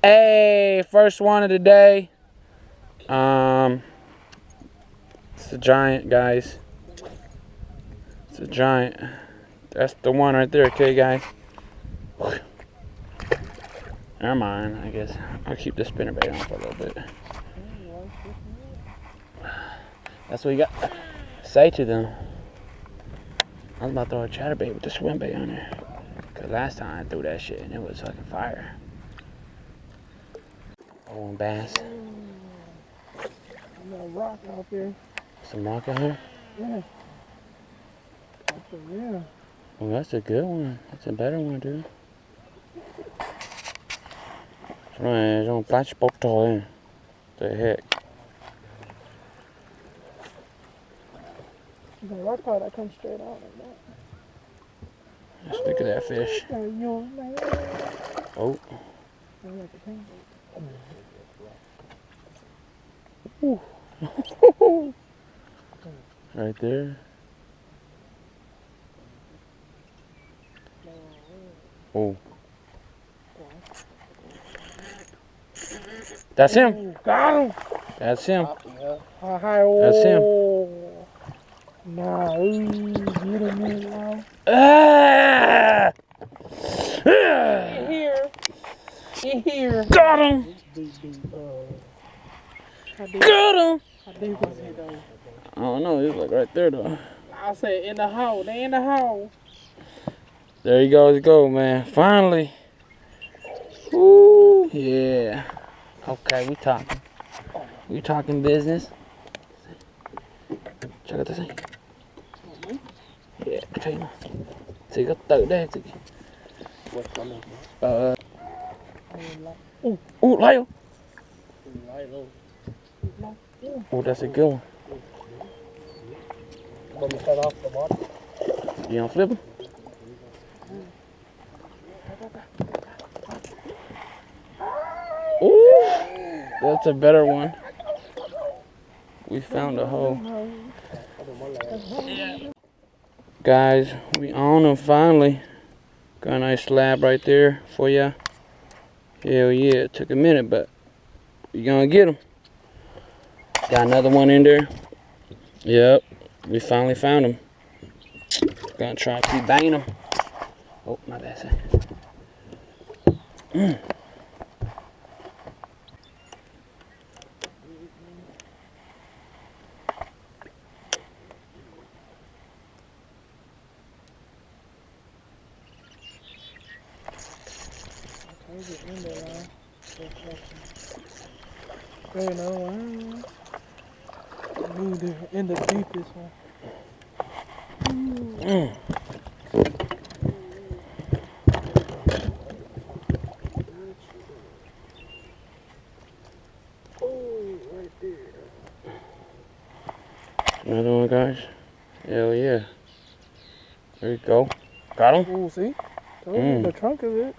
Hey, first one of the day. It's a giant, guys. It's a giant. That's the one right there, okay, guys? Never mind, I guess. I'll keep the spinnerbait on for a little bit. That's what you got to say to them. I was about to throw a chatterbait with the swim bait on there. Because last time I threw that shit and it was fucking fire. Oh, bass. Some rock out there. Some rock out here? Yeah. Yeah. Well, that's a good one. That's a better one, dude. Right, don't patch bottle in. The heck? The rock part that comes straight out like that. Just look at that fish. Oh. Ooh. Right there. Oh. That's him. Got him. That's him. That's him. Nah, get him in now. Ah! He here. Got him. Got him. How deep was he though? I don't know. He was like right there though. I said in the hole. They in the hole. There you go, man. Finally. Woo. Yeah. Okay, we talking. We talking business. Check out this thing. Yeah, okay. Chị có tự đây chị. Lay. Oh, that's a good one. You gonna flip him? Ooh, that's a better one. We found a hole. Guys, we on them finally. Got a nice slab right there for ya. Hell yeah, it took a minute, but we gonna get them. Got another one in there. Yep, we finally found them. Gonna try to keep banging them. Oh, my bad. In the deepest one. Right there. Another one, guys. Hell yeah. There you go. Got him? Oh, see? The trunk of it.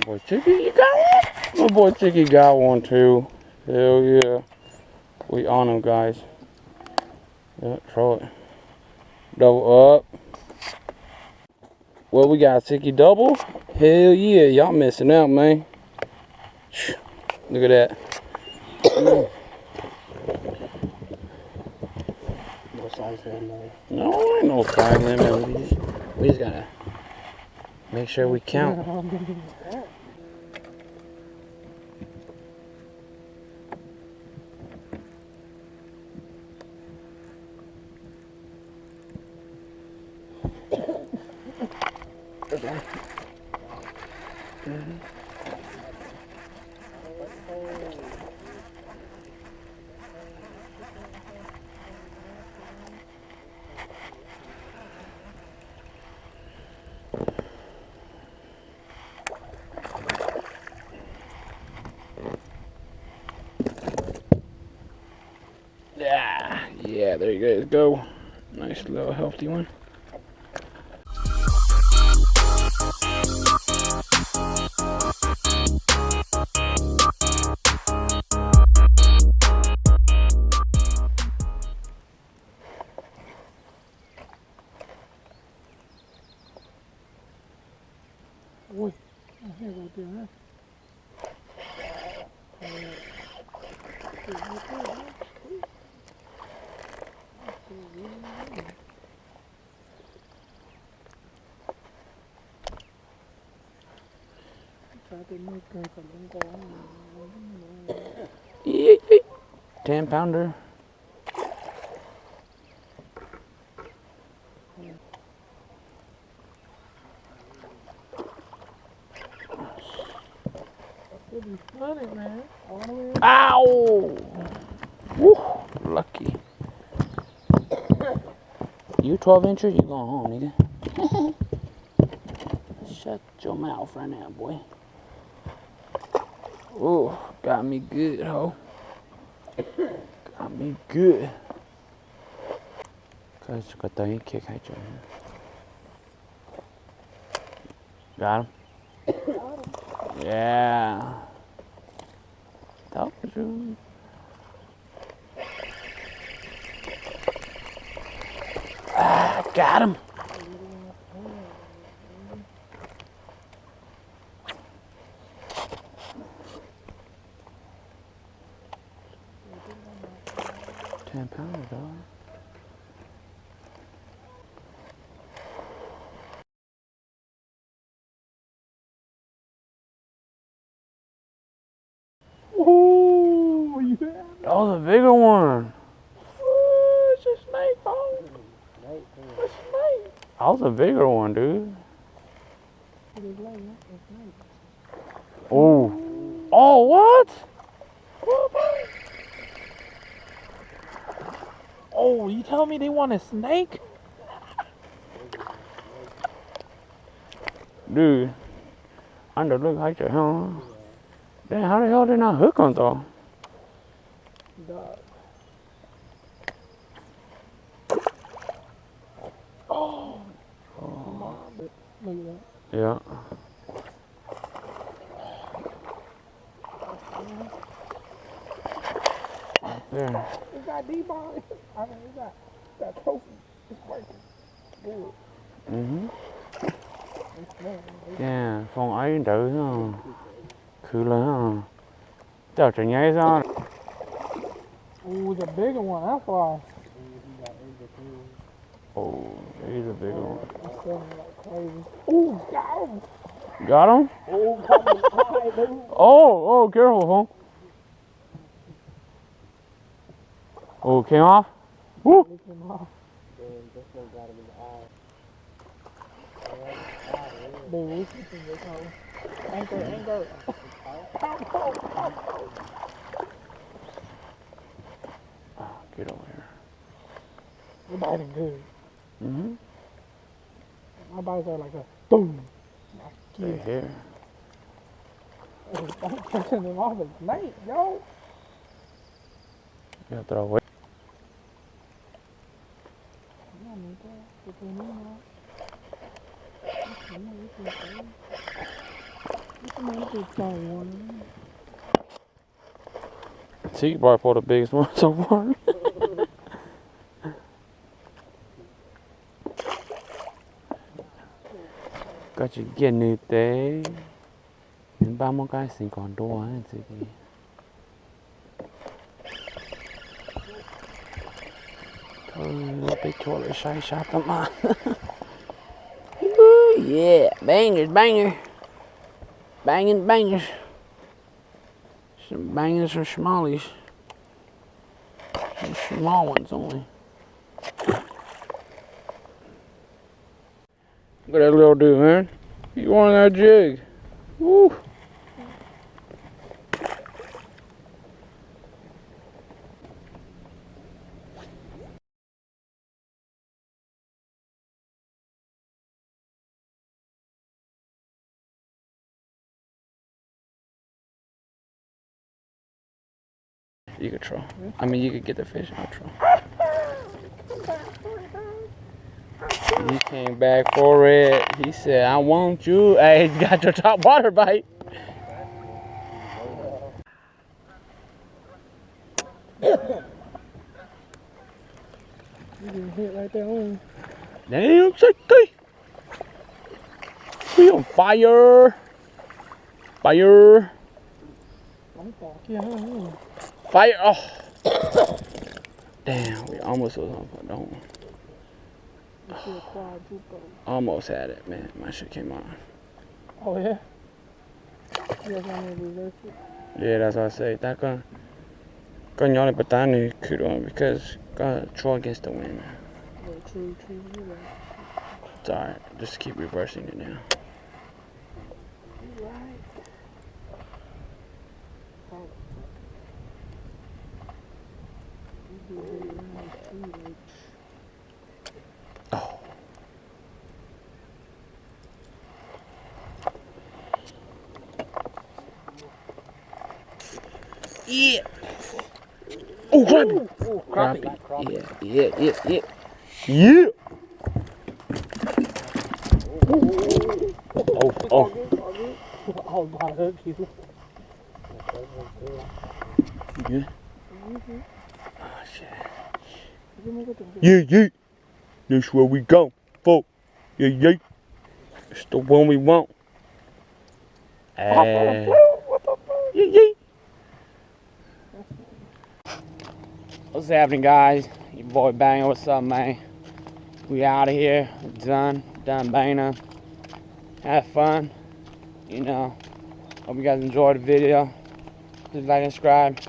Boy Chicky, you got one? My boy Chicky got one too. Hell yeah. We on him, guys. Yeah, throw it. Double up. What we got, Chicky double? Hell yeah, y'all missing out, man. Look at that. No size limit. No, ain't no size limit. We just gotta make sure we count. Yeah, there you guys go. Nice little healthy one. Ui, Here right there, huh? Yeet, yeet. 10-pounder. It'll be funny, man. All the way. Ow! Woo! Lucky. You 12 inches, you going home, nigga. Shut your mouth right now, boy. Ooh, got me good, ho. Got me good. Cause got the kick at you. Got him? Yeah. That was you. Ah, got him. £10, dog. Oh, you have? That was a bigger one. Oh, it's a snake, bro. It's a snake. That was a bigger one, dude. It is like a snake. Oh. Oh, what? Oh, you tell me they want a snake? Dude. Under look like that, huh? Damn, how the hell did not hook on though? Dog. Oh. Look at that. Yeah. There. It's got D-ball. I mean, it's got trophy. It's working. Good. Yeah, phòng ấy tự nó cứ là chào chuyện nhảy sao? Ooh, it's a bigger one. That's why. Oh, he's a big one. It's selling like crazy. Ooh, got him. Got him? Oh, got him high, dude. Oh, careful, huh? Oh, came off? Woo! Look him off. Dude, we keeping this hole. Anchor. Get over here. You're biting good. Mm-hmm. My bites are like a boom. Stay here. I'm catching them off at night, yo. You gotta throw away. See, you probably pulled the biggest one so far. Có chuyện kia nữ tế. Đến 30 cái xin còn đua ấy gì kì. Thôi, nó bị chỗ lại sai sát tầm mà. Yeah, bangers. Bangers. Some bangers or smallies. Some small ones only. Look at that little dude, man. You on that jig. Woo. You could troll. I mean, you could get the fish out troll. He came back for it. He said, I want you. Hey, you got your top water bite. You getting hit right there on. Damn, 60. We on fire. Fire! Yeah. Fire! Oh! Damn, we almost was on fire. Don't. Almost had it, man. My shit came on. Oh yeah? You guys want me to reverse it? Yeah, that's what I say. That gun. Coño, le petani kudo because Troy gets the win. Yeah, true, you're right. It's alright. Just keep reversing it now. You're right. Oh. Oh. Yeah. Oh, Crappie. Oh, Crappie. Yeah. Yeah. Oh. Oh, God, hurt you. Yeah. Oh, shit. Yeah. That's where we go. For. Yeah. It's the one we want. Yeah. What's happening, guys? Your boy Banger, what's up, man? We out of here. Done banging. Have fun. You know. Hope you guys enjoyed the video. Please like and subscribe.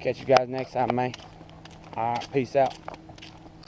Catch you guys next time, man. Alright, peace out.